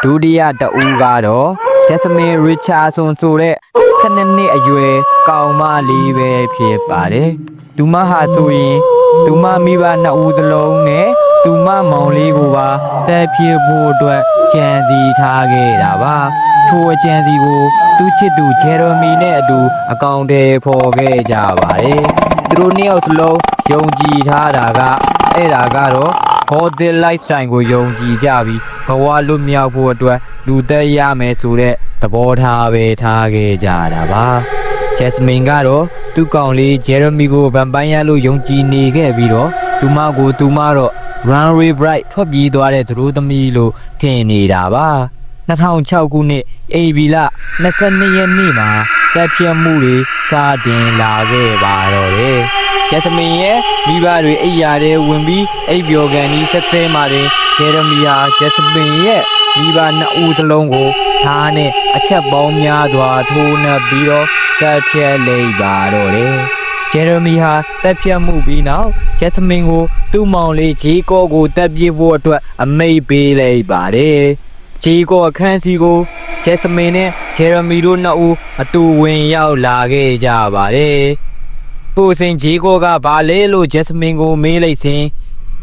ဒုတိယတဦးကတော့ဂျက်စမင်ရစ်ချာဆွန်ဆိုတဲ့12နှစ်အရွယ်ကောင်မလေးပဲဖြစ်ပါတယ်သူမဟာဆိုရင်သူမမိဘ2ဦးသလုံးနဲ့သူမမောင်လေးကိုပါတက်ဖြစ်ဖို့အတွက်ကြံစီထားခဲ့တာပါထိုအကြံစီကိုသူချစ်သူဂျယ်ရမီနဲ့အတူအကောင့်ထဲပေါ်ခဲ့ကြပါတယ်သူတို့နှစ်ယောက်စလုံးယုံကြည်ထားတာကအဲ့ဒါကတော့Hotel Lifestyle ကိုယုံကြည်ကြပြီးဘဝလွတ်မြောက်ဖို့အတွက်လူသက်ရမယ်ဆိုတဲ့သဘောထားပဲထားခဲ့ကြတာပါဂျက်စမင်ကတော့သူ့ကောင်လေးဂျယ်ရမီကိုဗန်ပိုင်းရလို့ယုံကြည်နေခဲ့ပြီးတော့သူမတော့ Runway Bright ထွက်ပြေးသွားတဲ့သူတို့သမီးလို့ထင်နေတာပါ2006ခုနှစ်ဧပြီလ22ရက်နေ့မှာတက်ပြတ်မှုတွေစတင်လာခဲ့ပါတော့တယ်ဂျက်စမင်ရဲ့မိဘတွေအိယာတွေဝင်ပြီးအိပ်ပျော်ကန်ပြီးဆက်ဆဲမှာတယ်ဂျယ်ရမီဟာဂျက်စမင်ရဲ့မိဘ2ဦးသလုံးကိုဓာတ်နဲ့အချက်ပေါင်းများစွာထိုးနှက်ပြီးတော့တက်ပြတ်လိုက်ပါတော့တယ်ဂျယ်ရမီဟာတက်ပြတ်မှုပြီးနောက်ဂျက်စမင်ကိုသူ့မောင်လေးဂျေကောကိုတက်ပြစ်ဖို့အတွက်အမိန့်ပေးလိုက်ပါတယ်ဂျီကိုအခန်းစီကိုဂျက်စမင်နဲ့ဂျယ်ရမီတို့2ဦးအတူဝင်ရောက်လာခဲ့ကြပါတယ်။ပိုစင်ဂျီကိုကဘာလဲလို့ဂျက်စမင်ကိုမေးလိုက်စဉ်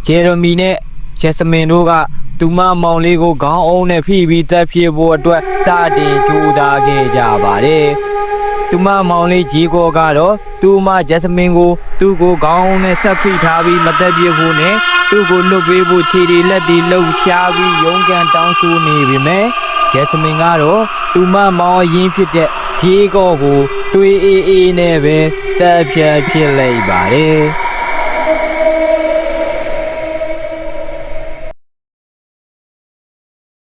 ဂျယ်ရမီနဲ့ဂျက်စမင်တို့ကသူမမောင်လေးကိုခေါင်းအုံးနဲ့ဖိပြီးတက်ဖြစ်ဖို့အတွက်စတင်ကြိုးစားခဲ့ကြပါတယ်။သူမမောင်လေးဂျီကိုကတော့သူမဂျက်စမင်ကိုသူ့ကိုခေါင်းအုံးနဲ့ဆက်ဖိထားပြီးမတက်ပြဖို့နဲ့သူ့ကိုလွတ်ပေးဖို့ခြေတွေလက်တွေလှုပ်ရှားပြီးရုန်းကန်တောင်းဆိုနေပြီမဲ့ဂျက်စမင်ကတော့သူမမောင်အရင်ဖြစ်တဲ့ဂျေကောကိုတွေးအေးအေးနဲ့ပဲတက်ဖြတ်ဖြစ်လိုက်ပါတယ်